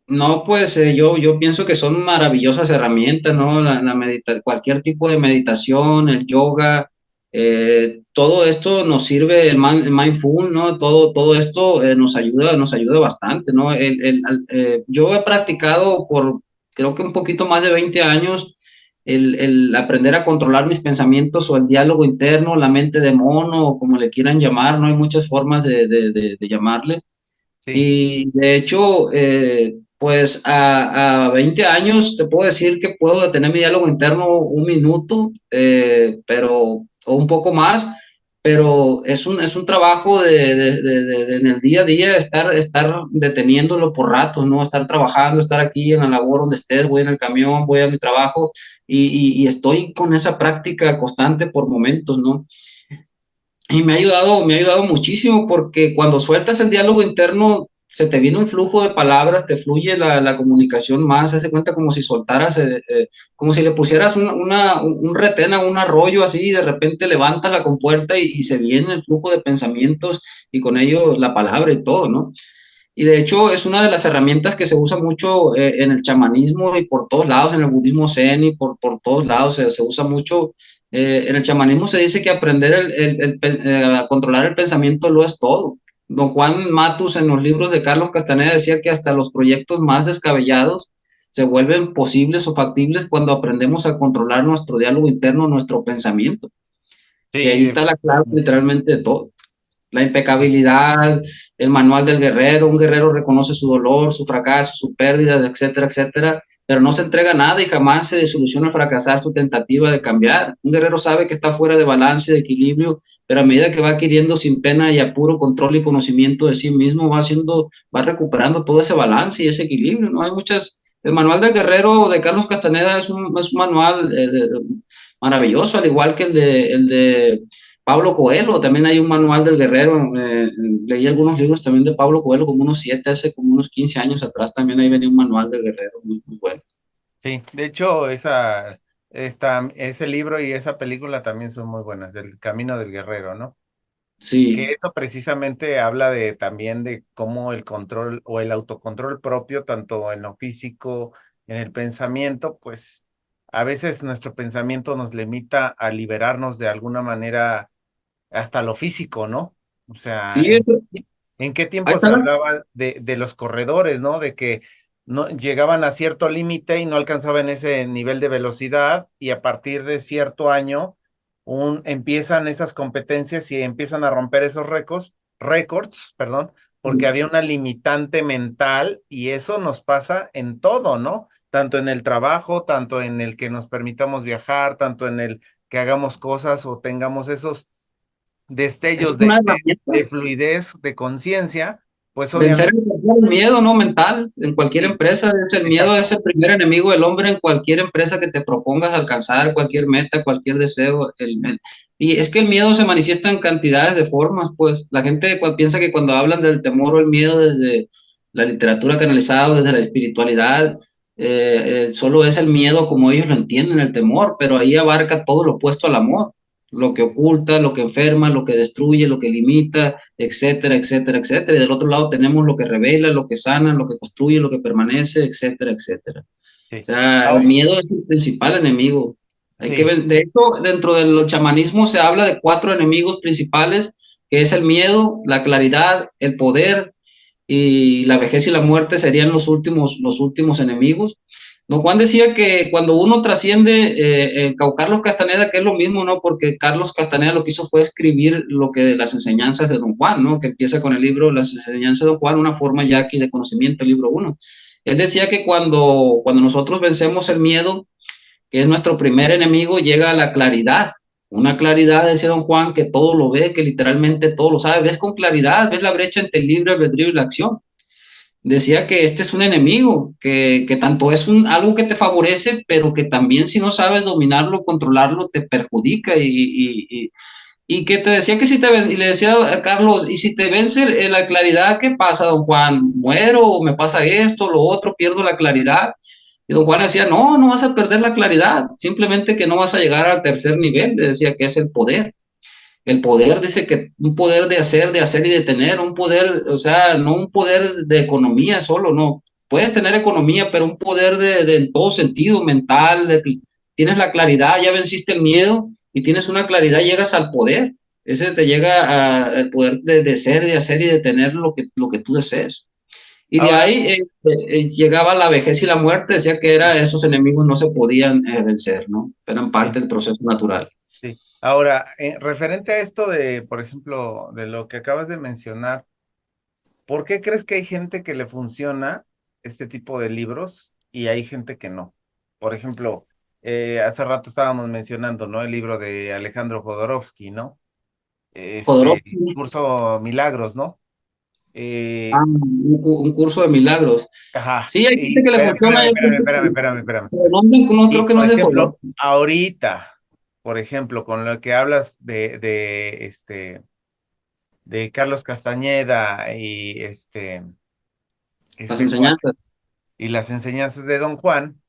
Speaker 2: No, pues yo pienso que son maravillosas herramientas, ¿no? Cualquier tipo de meditación, el yoga, todo esto nos sirve, el mindful, ¿no? Todo esto nos ayuda bastante, ¿no? Yo he practicado por creo que un poquito más de 20 años el aprender a controlar mis pensamientos o el diálogo interno, la mente de mono, o como le quieran llamar, ¿no? Hay muchas formas de llamarle.
Speaker 1: Sí.
Speaker 2: Y de hecho, pues a 20 años te puedo decir que puedo detener mi diálogo interno un minuto, o un poco más, pero es un trabajo en el día a día estar deteniéndolo por ratos, ¿no? Estar trabajando, estar aquí en la labor donde estés, voy en el camión, voy a mi trabajo y estoy con esa práctica constante por momentos, ¿no? Y me ha ayudado muchísimo porque cuando sueltas el diálogo interno, se te viene un flujo de palabras, te fluye la comunicación más, se hace cuenta como si soltaras, como si le pusieras un retén a un arroyo así, y de repente levantas la compuerta y se viene el flujo de pensamientos y con ello la palabra y todo, ¿no? Y de hecho es una de las herramientas que se usa mucho en el chamanismo y por todos lados, en el budismo zen y por todos lados se usa mucho. En el chamanismo se dice que aprender a controlar el pensamiento lo es todo. Don Juan Matus en los libros de Carlos Castaneda decía que hasta los proyectos más descabellados se vuelven posibles o factibles cuando aprendemos a controlar nuestro diálogo interno, nuestro pensamiento. Y
Speaker 1: Sí,
Speaker 2: ahí está la clave literalmente de todo. La impecabilidad, el manual del guerrero, un guerrero reconoce su dolor, su fracaso, su pérdida, etcétera, etcétera, pero no se entrega a nada y jamás se desilusiona al fracasar su tentativa de cambiar. Un guerrero sabe que está fuera de balance, de equilibrio, pero a medida que va adquiriendo sin pena y apuro control y conocimiento de sí mismo, va recuperando todo ese balance y ese equilibrio, ¿no? Hay muchas, el manual del guerrero de Carlos Castaneda es un manual maravilloso, al igual que el de Pablo Coelho, también hay un manual del guerrero, leí algunos libros también de Pablo Coelho, como unos 7, hace como unos 15 años atrás, también ahí venía un manual del guerrero, muy bueno.
Speaker 1: sí. De hecho, ese libro y esa película también son muy buenas, El Camino del Guerrero, ¿no? Que
Speaker 2: Sí,
Speaker 1: esto precisamente habla de también de cómo el control o el autocontrol propio, tanto en lo físico, en el pensamiento, pues a veces nuestro pensamiento nos limita a liberarnos de alguna manera hasta lo físico, ¿no? O sea,
Speaker 2: sí,
Speaker 1: ¿en qué
Speaker 2: ahí
Speaker 1: tiempo
Speaker 2: está
Speaker 1: se hablaba de los corredores, ¿no? De que no llegaban a cierto límite y no alcanzaban ese nivel de velocidad y a partir de cierto año empiezan esas competencias y empiezan a romper esos récords, perdón, porque había una limitante mental y eso nos pasa en todo, ¿no? Tanto en el trabajo, tanto en el que nos permitamos viajar, tanto en el que hagamos cosas o tengamos esos
Speaker 2: es
Speaker 1: destellos
Speaker 2: una herramienta.
Speaker 1: de fluidez, de conciencia, pues
Speaker 2: Vencer
Speaker 1: obviamente,
Speaker 2: el miedo, ¿no? Mental, en cualquier
Speaker 1: sí,
Speaker 2: empresa, es el miedo es
Speaker 1: exacto,
Speaker 2: el primer enemigo del hombre en cualquier empresa que te propongas alcanzar, cualquier meta, cualquier deseo. Y es que el miedo se manifiesta en cantidades de formas, pues la gente piensa que cuando hablan del temor o el miedo desde la literatura canalizada, o desde la espiritualidad, solo es el miedo como ellos lo entienden, el temor, pero ahí abarca todo lo opuesto al amor, lo que oculta, lo que enferma, lo que destruye, lo que limita, etcétera, etcétera, etcétera. Y del otro lado tenemos lo que revela, lo que sana, lo que construye, lo que permanece, etcétera, etcétera. O
Speaker 1: sí.
Speaker 2: sea, el
Speaker 1: Ahora,
Speaker 2: miedo es el principal enemigo. Hay que
Speaker 1: sí,
Speaker 2: ver, de hecho, dentro del chamanismo se habla de 4 enemigos principales, que es el miedo, la claridad, el poder y la vejez y la muerte serían los últimos enemigos. Don Juan decía que cuando uno trasciende, Carlos Castaneda, que es lo mismo, ¿no? Porque Carlos Castaneda lo que hizo fue escribir lo que las enseñanzas de Don Juan, ¿no? Que empieza con el libro Las enseñanzas de Don Juan, una forma ya aquí de conocimiento, el libro uno. Él decía que cuando nosotros vencemos el miedo, que es nuestro primer enemigo, llega a la claridad. Una claridad, decía Don Juan, que todo lo ve, que literalmente todo lo sabe. Ves con claridad, ves la brecha entre el libre albedrío y la acción. Decía que este es un enemigo, que tanto es algo que te favorece, pero que también si no sabes dominarlo, controlarlo, te perjudica. Y que te decía que si y le decía a Carlos, y si te vence la claridad, ¿qué pasa, don Juan? ¿Muero? ¿Me pasa esto, lo otro? ¿Pierdo la claridad? Y don Juan decía, no, no vas a perder la claridad, simplemente que no vas a llegar al tercer nivel, le decía que es el poder. El poder dice que un poder de hacer y de tener, un poder, o sea, no un poder de economía solo, no. Puedes tener economía, pero un poder en todo sentido, mental, tienes la claridad, ya venciste el miedo y tienes una claridad, llegas al poder. Ese te llega al poder de ser, de hacer y de tener lo que tú desees. Y de
Speaker 1: ahora,
Speaker 2: ahí llegaba la vejez y la muerte, decía que era, esos enemigos no se podían vencer, ¿no? Eran
Speaker 1: sí,
Speaker 2: parte del proceso natural.
Speaker 1: sí. Ahora, referente a esto de, por ejemplo, de lo que acabas de mencionar, ¿por qué crees que hay gente que le funciona este tipo de libros y hay gente que no? Por ejemplo, hace rato estábamos mencionando, ¿no? El libro de Alejandro Jodorowsky, ¿no?
Speaker 2: Jodorowsky.
Speaker 1: Curso Milagros, ¿no?
Speaker 2: Ah,
Speaker 1: Eh,
Speaker 2: un curso de milagros.
Speaker 1: ajá,
Speaker 2: Sí, hay gente
Speaker 1: y
Speaker 2: que le funciona, hay gente
Speaker 1: espérame.
Speaker 2: pero no
Speaker 1: Y
Speaker 2: creo que no
Speaker 1: por
Speaker 2: es de
Speaker 1: ejemplo,
Speaker 2: color.
Speaker 1: ahorita, por ejemplo, con lo que hablas de Carlos Castañeda y
Speaker 2: las
Speaker 1: este cuate,
Speaker 2: enseñanzas.
Speaker 1: y las enseñanzas de Don Juan.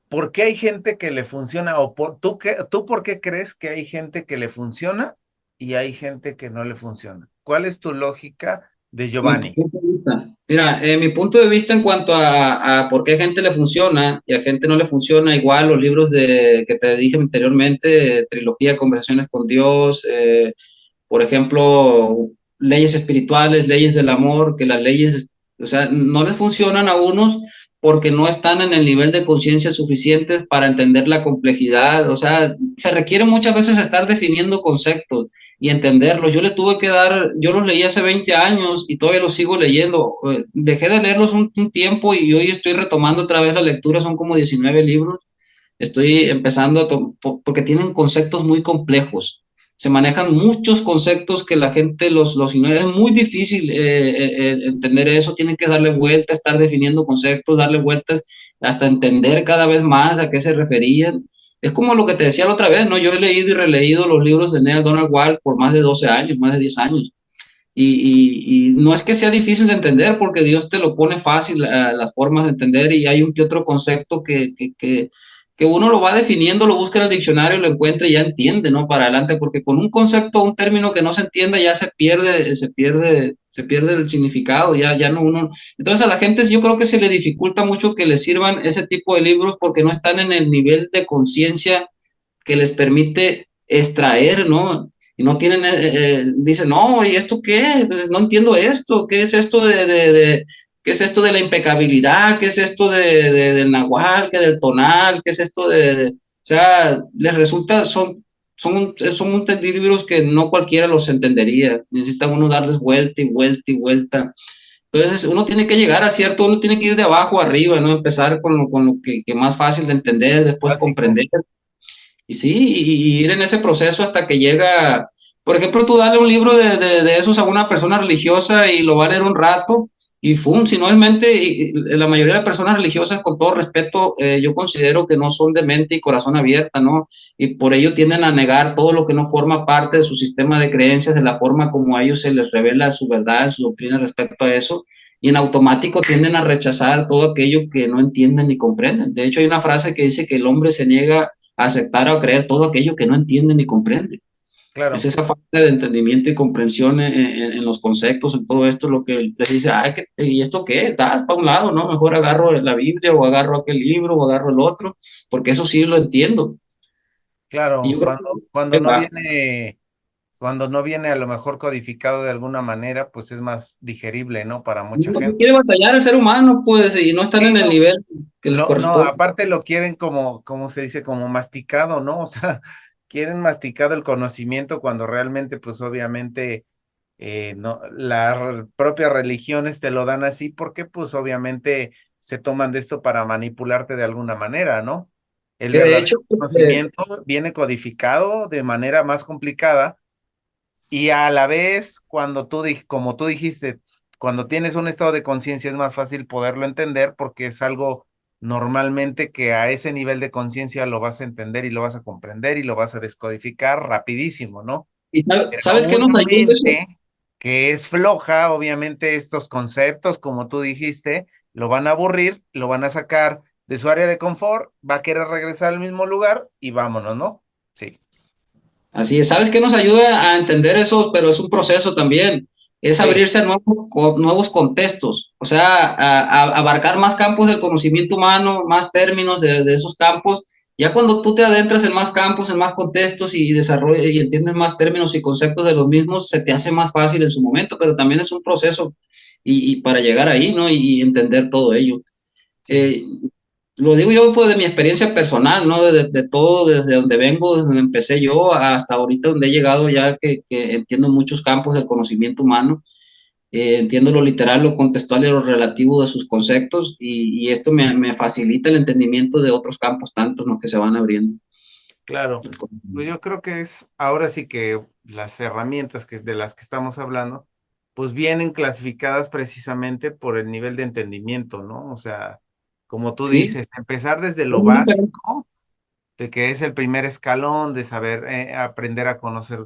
Speaker 1: ¿Por qué hay gente que le funciona o tú por qué crees que hay gente que le funciona y hay gente que no le funciona? ¿Cuál es tu lógica de
Speaker 2: Mi
Speaker 1: Giovanni?
Speaker 2: punto de vista. Mira, mi punto de vista en cuanto a por qué a gente le funciona y a gente no le funciona, igual los libros que te dije anteriormente, trilogía Conversaciones con Dios, por ejemplo, leyes espirituales, leyes del amor, que las leyes, o sea, no les funcionan a unos porque no están en el nivel de conciencia suficiente para entender la complejidad, o sea, se requiere muchas veces estar definiendo conceptos y entenderlos. Yo le tuve que dar, yo los leí hace 20 años y todavía los sigo leyendo. Dejé de leerlos un tiempo y hoy estoy retomando otra vez la lectura, son como 19 libros. Estoy empezando porque tienen conceptos muy complejos. Se manejan muchos conceptos que la gente los ignora. Es muy difícil entender eso. Tienen que darle vuelta, estar definiendo conceptos, darle vueltas hasta entender cada vez más a qué se referían. Es como lo que te decía la otra vez, ¿no? Yo he leído y releído los libros de Neil Donald Walsh por más de 12 años, más de 10 años. Y no es que sea difícil de entender, porque Dios te lo pone fácil, las formas de entender, y hay un que otro concepto que uno lo va definiendo, lo busca en el diccionario, lo encuentra y ya entiende, ¿no? Para adelante, porque con un concepto, un término que no se entienda, ya se pierde el significado, ya no uno. Entonces a la gente yo creo que se le dificulta mucho que le sirvan ese tipo de libros porque no están en el nivel de conciencia que les permite extraer, ¿no? Y no tienen, dicen, no, ¿y esto qué? Pues no entiendo esto, ¿qué es esto qué es esto de la impecabilidad? ¿Qué es esto del nahual? ¿Qué del tonal? ¿Qué es esto o sea, les resulta, son libros que no cualquiera los entendería, necesita uno darles vuelta y vuelta y vuelta. Entonces uno tiene que llegar a cierto, uno tiene que ir de abajo a arriba, ¿no? Empezar con lo que más fácil de entender, después
Speaker 1: Básico.
Speaker 2: comprender. Y sí, y ir en ese proceso hasta que llega, por ejemplo, tú dale un libro de esos a una persona religiosa y lo va a leer un rato y ¡fum! Si no es mente, y la mayoría de personas religiosas, con todo respeto, yo considero que no son de mente y corazón abierta, ¿no? Y por ello tienden a negar todo lo que no forma parte de su sistema de creencias, de la forma como a ellos se les revela su verdad, su doctrina respecto a eso. Y en automático tienden a rechazar todo aquello que no entienden ni comprenden. De hecho, hay una frase que dice que el hombre se niega aceptar o creer todo aquello que no entiende ni comprende. Es
Speaker 1: Claro,
Speaker 2: esa falta de entendimiento y comprensión en los conceptos, en todo esto, lo que les dice, ay, ¿y esto qué? Da para un lado, ¿no? Mejor agarro la Biblia o agarro aquel libro o agarro el otro, porque eso sí lo entiendo. Y
Speaker 1: claro.
Speaker 2: yo creo
Speaker 1: Cuando
Speaker 2: que
Speaker 1: no
Speaker 2: va.
Speaker 1: viene, cuando no viene a lo mejor codificado de alguna manera, pues es más digerible, ¿no? Para mucha
Speaker 2: No
Speaker 1: gente.
Speaker 2: quiere batallar el ser humano, pues, y no están
Speaker 1: Sí,
Speaker 2: en el
Speaker 1: no,
Speaker 2: nivel que les
Speaker 1: no,
Speaker 2: corresponde.
Speaker 1: aparte lo quieren como se dice, como masticado, ¿no? O sea, quieren masticado el conocimiento cuando realmente, pues obviamente, no, las propias religiones te lo dan así porque, pues obviamente, se toman de esto para manipularte de alguna manera, ¿no? El
Speaker 2: Que de
Speaker 1: verdadero
Speaker 2: hecho,
Speaker 1: conocimiento viene codificado de manera más complicada y a la vez, como tú dijiste, cuando tienes un estado de conciencia es más fácil poderlo entender porque es algo normalmente que a ese nivel de conciencia lo vas a entender y lo vas a comprender y lo vas a descodificar rapidísimo, ¿no? Pero a
Speaker 2: ¿sabes qué nos
Speaker 1: una
Speaker 2: ayuda eso?
Speaker 1: mente que es floja, obviamente estos conceptos, como tú dijiste, lo van a aburrir, lo van a sacar de su área de confort, va a querer regresar al mismo lugar y vámonos, ¿no? Sí,
Speaker 2: Así es, ¿sabes qué nos ayuda a entender eso? Pero es un proceso también, es
Speaker 1: sí,
Speaker 2: abrirse a nuevos contextos, o sea, abarcar más campos del conocimiento humano, más términos de esos campos. Ya cuando tú te adentras en más campos, en más contextos y desarrollas y entiendes más términos y conceptos de los mismos, se te hace más fácil en su momento, pero también es un proceso y para llegar ahí, ¿no? Y entender todo ello.
Speaker 1: sí.
Speaker 2: Eh, lo digo yo pues de mi experiencia personal, ¿no? De todo, desde donde vengo, desde donde empecé yo hasta ahorita donde he llegado ya que entiendo muchos campos del conocimiento humano, entiendo lo literal, lo contextual y lo relativo de sus conceptos y esto me facilita el entendimiento de otros campos tantos, ¿no? Que se van abriendo.
Speaker 1: Claro, pues yo creo que es ahora sí que las herramientas de las que estamos hablando, pues vienen clasificadas precisamente por el nivel de entendimiento, ¿no? O sea, como tú
Speaker 2: Sí,
Speaker 1: dices, empezar desde
Speaker 2: es
Speaker 1: lo
Speaker 2: muy diferente.
Speaker 1: básico, de que es el primer escalón de saber aprender a conocer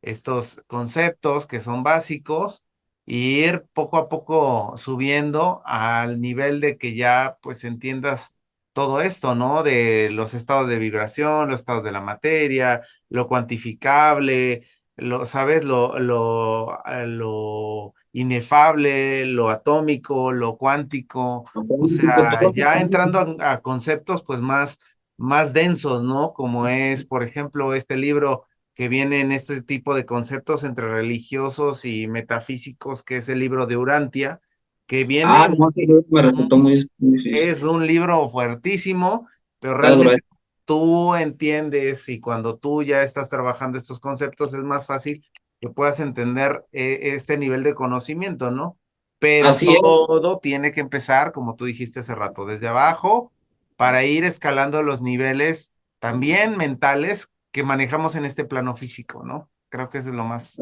Speaker 1: estos conceptos que son básicos y ir poco a poco subiendo al nivel de que ya pues entiendas todo esto, ¿no? De los estados de vibración, los estados de la materia, lo cuantificable, ¿sabes? Lo inefable, lo atómico, lo cuántico, o sea, ya entrando a conceptos pues más densos, ¿no? Como es, por ejemplo, este libro que viene en este tipo de conceptos entre religiosos y metafísicos, que es el libro de Urantia, que
Speaker 2: Ah,
Speaker 1: viene,
Speaker 2: no, sí, me resultó muy difícil.
Speaker 1: es un libro fuertísimo, pero
Speaker 2: Claro,
Speaker 1: realmente tú entiendes y cuando tú ya estás trabajando estos conceptos es más fácil que puedas entender este nivel de conocimiento, ¿no? Pero
Speaker 2: así es.
Speaker 1: todo tiene que empezar, como tú dijiste hace rato, desde abajo para ir escalando los niveles también mentales que manejamos en este plano físico, ¿no? Creo que eso es lo más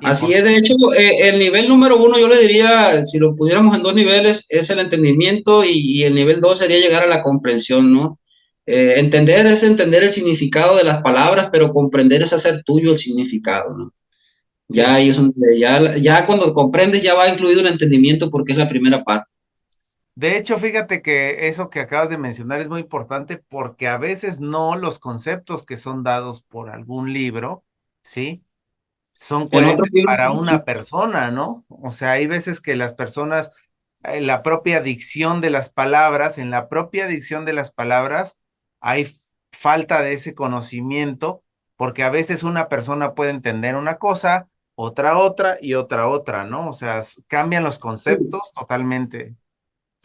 Speaker 2: Así es,
Speaker 1: importante.
Speaker 2: de hecho, el nivel número uno, yo le diría, si lo pudiéramos en dos niveles, es el entendimiento y el nivel dos sería llegar a la comprensión, ¿no? Entender es entender el significado de las palabras, pero comprender es hacer tuyo el significado, ¿no? Ya
Speaker 1: Sí.
Speaker 2: ahí es donde, ya cuando comprendes ya va incluido el entendimiento porque es la primera parte.
Speaker 1: De hecho, fíjate que eso que acabas de mencionar es muy importante porque a veces no los conceptos que son dados por algún libro, ¿sí? Son
Speaker 2: En otro
Speaker 1: coherentes
Speaker 2: libro,
Speaker 1: para
Speaker 2: sí.
Speaker 1: una persona, ¿no? O sea, hay veces que las personas, la propia dicción de las palabras, en la propia dicción de las palabras, hay falta de ese conocimiento, porque a veces una persona puede entender una cosa, otra y otra, ¿no? O sea, cambian los conceptos totalmente.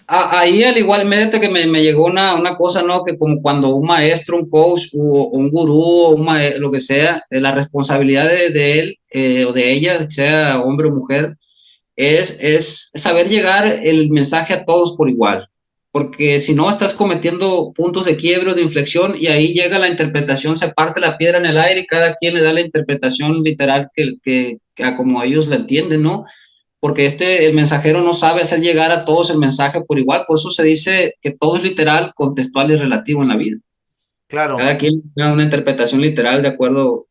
Speaker 2: Ahí al igual, médete que me llegó una cosa, ¿no? Que como cuando un maestro, un coach o un gurú o lo que sea, la responsabilidad de él o de ella, sea hombre o mujer, es saber llegar el mensaje a todos por igual. Porque si no, estás cometiendo puntos de quiebre o de inflexión y ahí llega la interpretación, se parte la piedra en el aire y cada quien le da la interpretación literal que a como ellos la entienden, ¿no? Porque el mensajero no sabe hacer llegar a todos el mensaje por igual, por eso se dice que todo es literal, contextual y relativo en la vida.
Speaker 1: Claro.
Speaker 2: Cada quien tiene una interpretación literal de acuerdo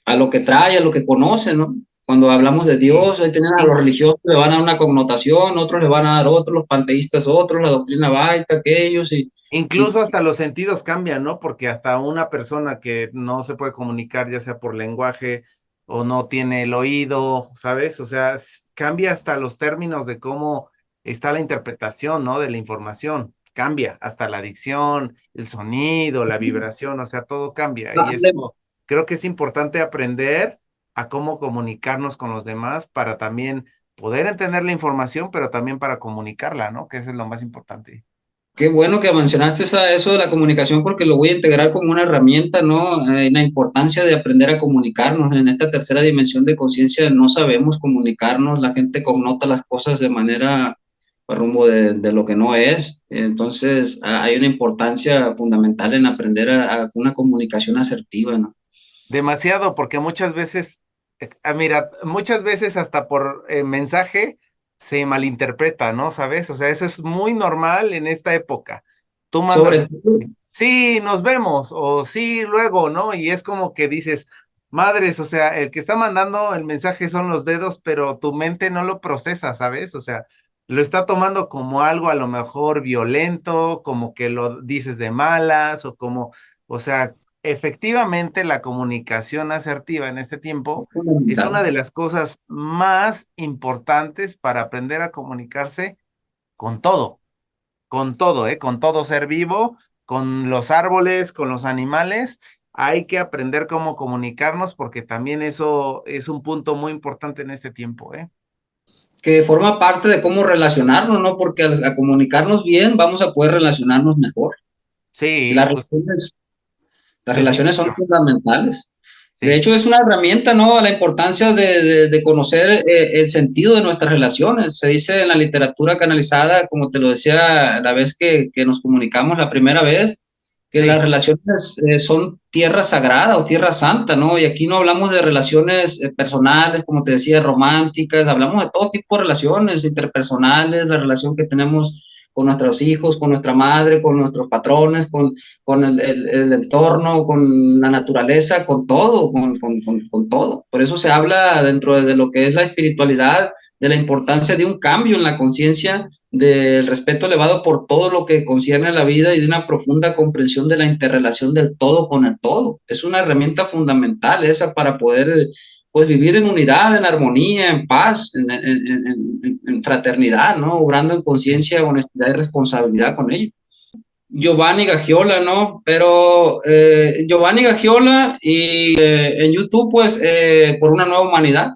Speaker 2: a lo que trae, a lo que conoce, ¿no? Cuando hablamos de
Speaker 1: Sí.
Speaker 2: Dios, ahí tienen a los religiosos, le van a dar una connotación, otros le van a dar otros, los panteístas otros, la doctrina baita, aquellos, y
Speaker 1: Incluso hasta los sentidos cambian, ¿no? Porque hasta una persona que no se puede comunicar, ya sea por lenguaje o no tiene el oído, ¿sabes? O sea, cambia hasta los términos de cómo está la interpretación, ¿no? De la información. Cambia hasta la dicción, el sonido, la vibración, o sea, todo cambia. Y esto creo que es importante aprender a cómo comunicarnos con los demás para también poder entender la información, pero también para comunicarla, ¿no? Que eso es lo más importante.
Speaker 2: qué bueno que mencionaste eso de la comunicación porque lo voy a integrar como una herramienta, ¿no? La importancia de aprender a comunicarnos. En esta tercera dimensión de conciencia no sabemos comunicarnos, la gente connota las cosas de manera rumbo de lo que no es. Entonces, hay una importancia fundamental en aprender a una comunicación asertiva, ¿no?
Speaker 1: Demasiado, porque muchas veces, mira, muchas veces hasta por mensaje se malinterpreta, ¿no? ¿Sabes? O sea, eso es muy normal en esta época. Tú mandas,
Speaker 2: Sobre todo,
Speaker 1: sí, nos vemos, o sí, luego, ¿no? Y es como que dices, madres, o sea, el que está mandando el mensaje son los dedos, pero tu mente no lo procesa, ¿sabes? O sea, lo está tomando como algo a lo mejor violento, como que lo dices de malas, o como, o sea, efectivamente, la comunicación asertiva en este tiempo
Speaker 2: es
Speaker 1: es una
Speaker 2: fundamental.
Speaker 1: de las cosas más importantes para aprender a comunicarse con todo, ¿eh? Con todo ser vivo, con los árboles, con los animales. Hay que aprender cómo comunicarnos porque también eso es un punto muy importante en este tiempo, ¿eh?
Speaker 2: Que forma parte de cómo relacionarnos, ¿no? Porque al comunicarnos bien vamos a poder relacionarnos mejor. Y
Speaker 1: Sí, pues
Speaker 2: las relaciones son
Speaker 1: definitivo.
Speaker 2: fundamentales. De
Speaker 1: Sí,
Speaker 2: hecho, es una herramienta, ¿no? La importancia de conocer el sentido de nuestras relaciones. Se dice en la literatura canalizada, como te lo decía la vez que nos comunicamos la primera vez, que las
Speaker 1: sí.
Speaker 2: relaciones son tierra sagrada o tierra santa, ¿no? Y aquí no hablamos de relaciones personales, como te decía, románticas, hablamos de todo tipo de relaciones interpersonales, la relación que tenemos con nuestros hijos, con nuestra madre, con nuestros patrones, con el entorno, con la naturaleza, con todo, con todo. Por eso se habla dentro de lo que es la espiritualidad, de la importancia de un cambio en la conciencia, del respeto elevado por todo lo que concierne a la vida y de una profunda comprensión de la interrelación del todo con el todo. Es una herramienta fundamental esa para poder pues vivir en unidad, en armonía, en paz, en fraternidad, ¿no? Obrando en conciencia, honestidad y responsabilidad con ello. Giovanni Gagiola, ¿no? Pero Giovanni Gagiola y en YouTube, pues, por una nueva humanidad.